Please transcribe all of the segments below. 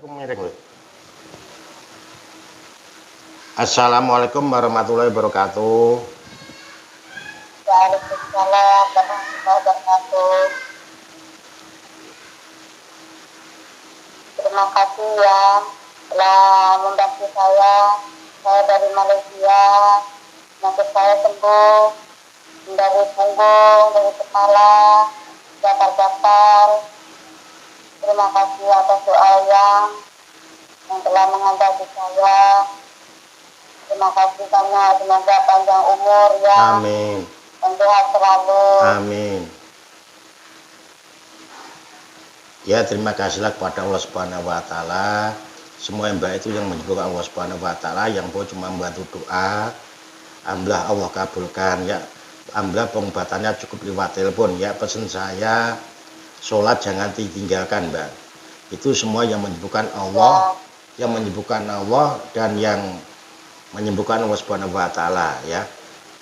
aku miring loh. Assalamualaikum warahmatullahi wabarakatuh. Waalaikumsalam warahmatullahi wabarakatuh. Terima kasih ya telah membantu saya. Saya dari Malaysia. Penyakit saya sembuh dari punggung, dari kepala, gatal-gatal. Terima kasih atas doa yang telah mengobati saya. Terima kasih karena semoga panjang umur ya. Amin. Dan sehat selalu. Amin. Ya, terima kasihlah kepada Allah Subhanahu wa taala. Semua yang baik itu yang menyebut Allah Subhanahu wa taala, yang boleh cuma membantu doa. Alhamdulillah Allah kabulkan ya. Alhamdulillah pengobatannya cukup lewat telepon ya. Pesan saya, sholat jangan ditinggalkan, Mbak. Itu semua yang menyebutkan Allah, yang menyebutkan Allah dan yang menyembuhkan Allah Subhanahu wa taala ya.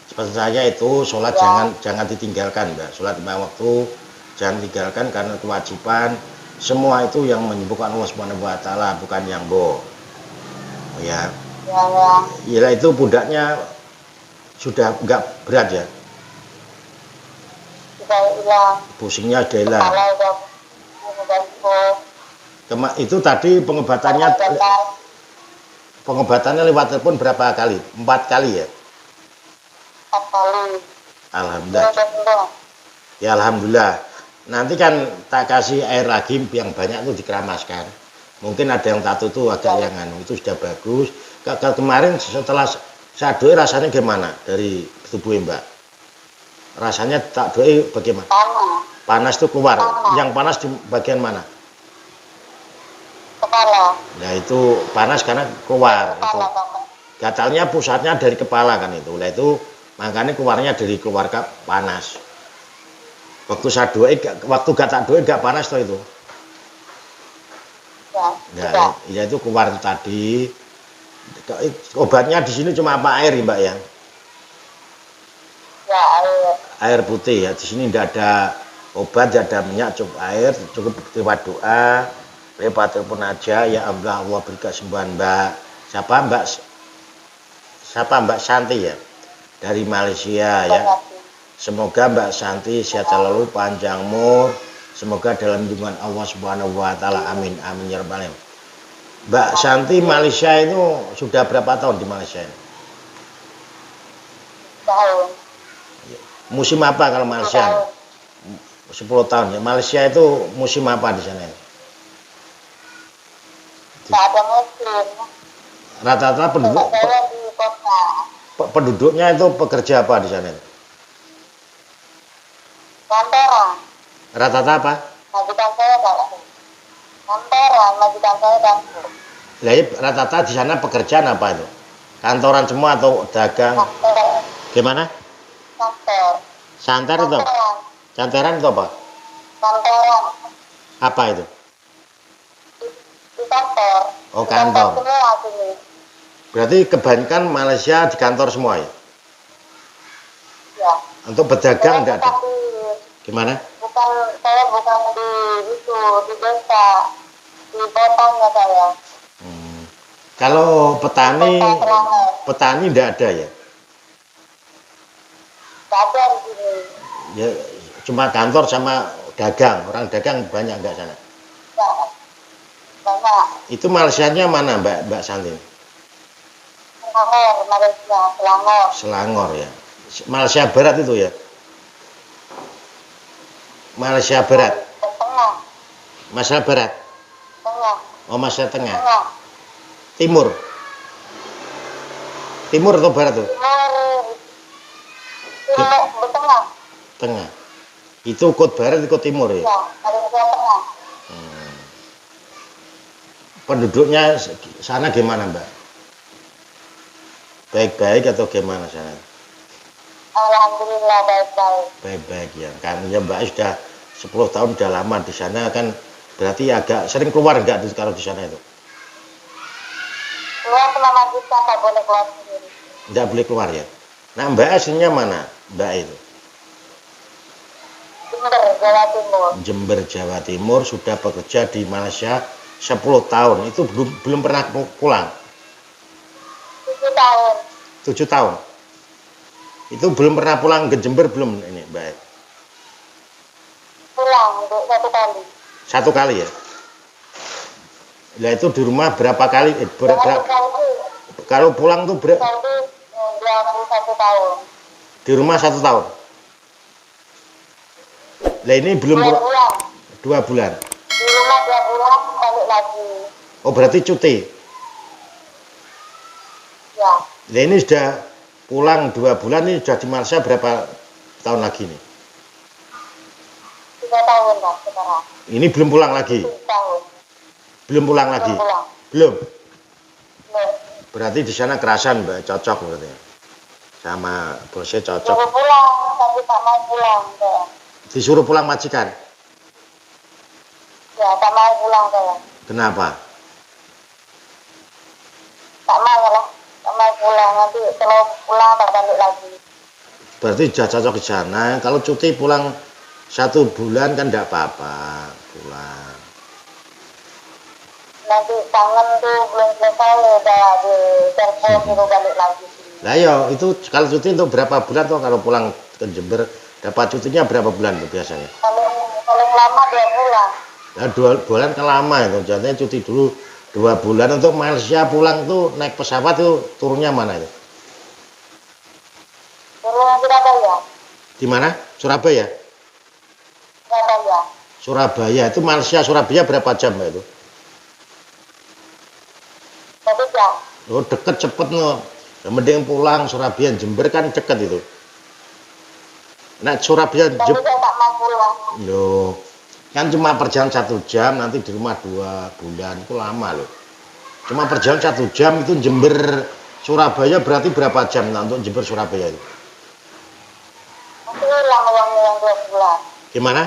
Pesan saya itu sholat jangan ditinggalkan, Mbak. Sholat lima waktu jangan tinggalkan karena kewajiban. Semua itu yang menyembuhkan Allah Subhanahu wa taala, bukan yang boh. Ya. Ya itu pundaknya sudah enggak berat ya. Sudah hilang. Pusingnya sudah hilang. Itu tadi pengobatannya lewat telepon berapa kali? 4 kali ya? 4 kali. Alhamdulillah. Ya alhamdulillah. Nanti kan tak kasih air lagi yang banyak itu dikeramaskan. Mungkin ada yang tato itu agak yang itu sudah bagus. Kemarin setelah saya doi rasanya gimana dari tubuh Mbak? Rasanya tak doi bagaimana? Panas itu keluar. Yang panas di bagian mana? Kepala. Nah itu panas karena keluar. Itu. Gatalnya pusatnya dari kepala kan itu. Nah itu makanya keluarnya dari keluarga panas. Waktu saya doi, waktu gak tak doi gak panas toh itu. Ya itu keluar tadi. Obatnya di sini cuma apa air Mbak ya? Ya air. Air putih ya. Di sini tidak ada obat, tidak ada minyak, cukup air, cukup lewat doa. Lewat telepon aja ya Allah beri kesembuhan Mbak. Siapa Mbak Santi ya? Dari Malaysia ya. Semoga Mbak Santi sehat selalu, panjang umur. Semoga dalam lindungan Allah Subhanahu wa taala. Amin. Amin ya rabbal alamin. Mbak Santi Malaysia itu sudah berapa tahun di Malaysia ini? Tahun. Musim apa kalau Malaysia? 10 tahun ya. Malaysia itu musim apa di sana? Tidak ada musim. Rata-rata penduduknya itu pekerja apa di sana? Kantoran. Rata-rata apa? Majikan saya kantoran, majikan saya dapur. Lah rata-rata di sana pekerjaan apa itu? Kantoran semua atau dagang? Kantoran. Gimana? Kantor. Santer itu? Canteran itu apa? Kantoran. Apa itu? Di kantor. Oh kantor. Semua sini. Berarti kebanyakan Malaysia di kantor semua ya? Ya. Untuk berdagang enggak ada? Gimana? Saya bukan di desa, di kotanya saya. Kalau petani enggak ada ya? Tidak ada di sini. Ya cuma kantor sama dagang, orang dagang banyak enggak sana? Ya. Banyak. Itu Malaysianya mana Mbak Santi? Selangor, Malaysia, Selangor. Selangor ya. Malaysia Barat itu ya? Malaysia Barat. Tengah. Malaysia Barat. Tengah. Oh Malaysia Tengah. Tengah. Timur. Timur atau Barat tuh? Timur, tengah. Tengah. Itu ikut Barat, ikut Timur ya? Ya, Malaysia Tengah. Penduduknya sana gimana Mbak? Baik-baik atau gimana sana? Alhamdulillah baik-baik. Baik-baik ya. Kan ya Mbak sudah 10 tahun sudah lama di sana kan berarti agak sering keluar enggak kalau di sana itu? Keluar selama kita tak boleh keluar sendiri. Enggak boleh keluar ya. Nah Mbak aslinya mana Mbak itu? Jember, Jawa Timur. Jember, Jawa Timur, sudah bekerja di Malaysia 10 tahun itu belum pernah pulang. 7 tahun. 7 tahun. Itu belum pernah pulang ke Jember belum ini, Mbak? Pulang untuk 1 kali. 1 kali ya. Lah itu di rumah berapa kali? Kalau pulang tuh 21 tahun. di rumah 1 tahun. Lah ini belum 2 bulan. 2 bulan. Di rumah 2 bulan balik lagi. Oh berarti cuti. Ya. Lah ini sudah pulang 2 bulan, ini sudah di Malaysia berapa tahun lagi nih? 3 tahun lah sekarang. Ini belum pulang lagi. 7 tahun. Belum pulang lagi. Belum pulang. Belum. Belum. Berarti di sana kerasan, Mbak, cocok berarti. Sama bosnya cocok. Suruh pulang, tapi tak mau pulang. Saya. Disuruh pulang majikan. Ya, tak mau pulang saya. Kenapa? Tak mau lah. Tak mau pulang. Nanti kalau pulang tak balik lagi. Berarti sudah cocok di sana. Kalau cuti pulang 1 bulan kan enggak apa-apa pulang. Nanti tangan tuh belum selesai udah di telepon suruh balik lagi. Nah ya itu kalau cuti untuk berapa bulan tuh kalau pulang ke Jember dapat cutinya berapa bulan tuh biasanya? Paling lama 2 bulan. Nah 2 bulan kan lama itu, jadinya cuti dulu 2 bulan. Untuk Malaysia pulang tuh naik pesawat tuh turunnya mana itu? Turun Surabaya. Di mana? Surabaya? Surabaya. Surabaya itu Malaysia Surabaya berapa jam Mbak itu? 1 jam. Oh deket cepet no. Yang mending pulang Surabaya Jember kan deket itu. Nah Surabaya Tapi saya tak mau pulang. loh, kan cuma perjalanan 1 jam, nanti di rumah 2 bulan, itu lama loh. Cuma perjalanan 1 jam itu Jember Surabaya berarti berapa jam nah, untuk Jember Surabaya itu? Nanti hilang uangnya yang 2 bulan. Gimana?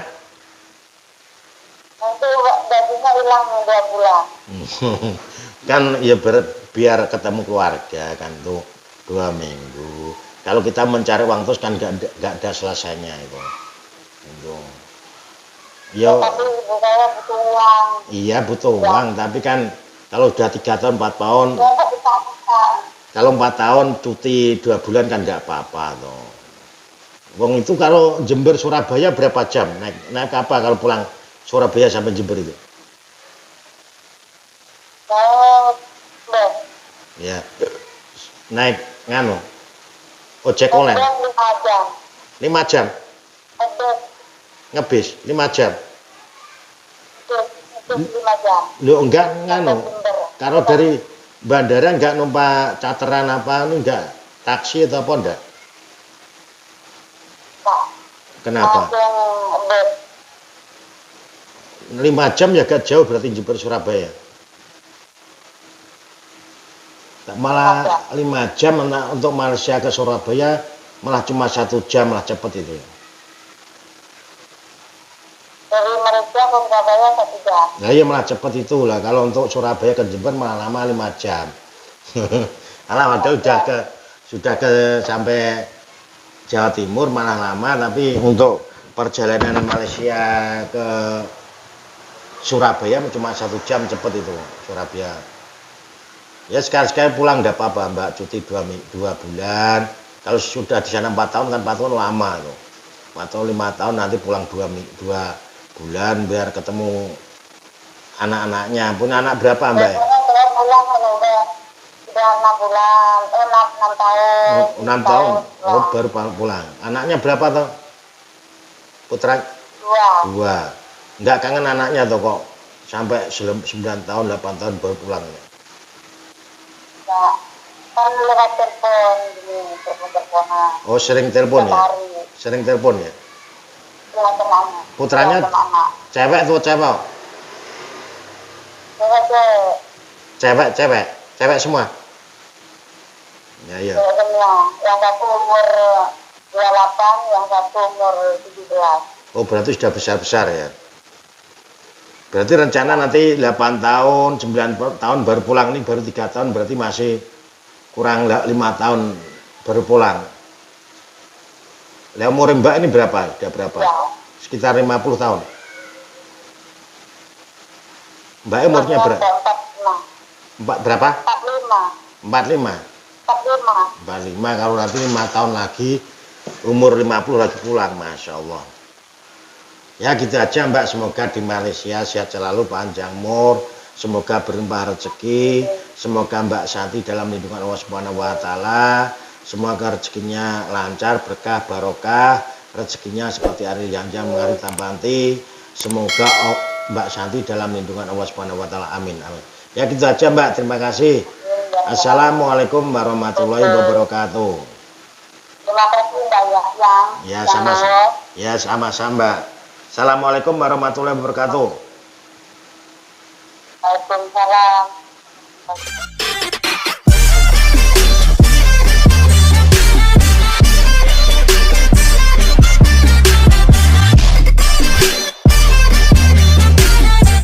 Nanti gajinya hilang yang 2 bulan. Kan ya biar ketemu keluarga kan tuh 2 minggu. Kalau kita mencari uang terus kan gak ada selesainya itu. Itu. Yo, Tapi ibu saya butuh uang. iya butuh uang, tapi kan kalau udah 3 tahun 4 tahun, Ya tak bisa. kalau 4 tahun cuti 2 bulan kan nggak apa-apa tuh. Wong itu kalau Jember Surabaya berapa jam? Naik apa kalau pulang Surabaya sampai Jember itu? Saya bus. Ya. Naik nganu. Ojek online. 5 jam. 5 jam. Bus. Ngebis 5 jam. Bus 5 jam. Lu enggak nganu. Jember. Kalau dari bandara enggak numpak charteran apa lu enggak taksi atau apa enggak? Pak. Kenapa? Langsung bus. 5 jam ya agak jauh berarti Jember Surabaya. Malah 5 jam untuk Malaysia ke Surabaya malah cuma 1 jam malah cepet itu. Dari Malaysia ke Surabaya 1 jam. Nah iya malah cepet itu lah. Kalau untuk Surabaya ke Jember malah lama 5 jam. Malah ada sudah ke sampai Jawa Timur malah lama, tapi untuk perjalanan Malaysia ke Surabaya cuma 1 jam cepet itu Surabaya. Ya sekali-sekali pulang enggak apa-apa Mbak, cuti 2 bulan. Kalau sudah di sana 4 tahun kan 4 tahun lama tuh. 4 tahun 5 tahun nanti pulang 2 bulan biar ketemu anak-anaknya. Punya anak berapa Mbak? Saya pulang kalau udah 6 bulan, 6 tahun. 6 tahun. Oh, baru pulang. Anaknya berapa tuh? Putra 2. Enggak kangen anaknya tuh kok sampai 9 tahun, 8 tahun baru pulang. Ya, kan lewat telepon gini, telepon-teleponan. Oh, sering telepon ya? Sering telepon ya? Teman-teman. Putranya cewek tuh cewek? Cewek semua. Ya iya. Cewek semua. Yang satu umur 28, yang satu umur 17. Oh, berarti sudah besar-besar ya. Berarti rencana nanti 8 tahun, 9 tahun baru pulang, ini baru 3 tahun, berarti masih kurang 5 tahun baru pulang. Lah umur Mbak ini berapa? Udah berapa? Ya. Sekitar 50 tahun. Mbak umurnya Umurnya 45. berapa? 45. 45. 45. 45, kalau nanti 5 tahun lagi umur 50 lagi pulang, Masya Allah. Ya gitu aja Mbak, semoga di Malaysia sehat selalu, panjang umur, semoga berlimpah rezeki, semoga Mbak Santi dalam lindungan Allah Subhanahu wa taala, semoga rezekinya lancar, berkah, barokah, rezekinya seperti Ari Janjang mengari Tampanti, semoga Mbak Santi dalam lindungan Allah Subhanahu wa taala, amin amin. Ya gitu aja Mbak, terima kasih. Assalamualaikum warahmatullahi wabarakatuh. Terima kasih Mbak Yang. Ya sama-sama Mbak. Assalamualaikum warahmatullahi wabarakatuh. Waalaikumsalam.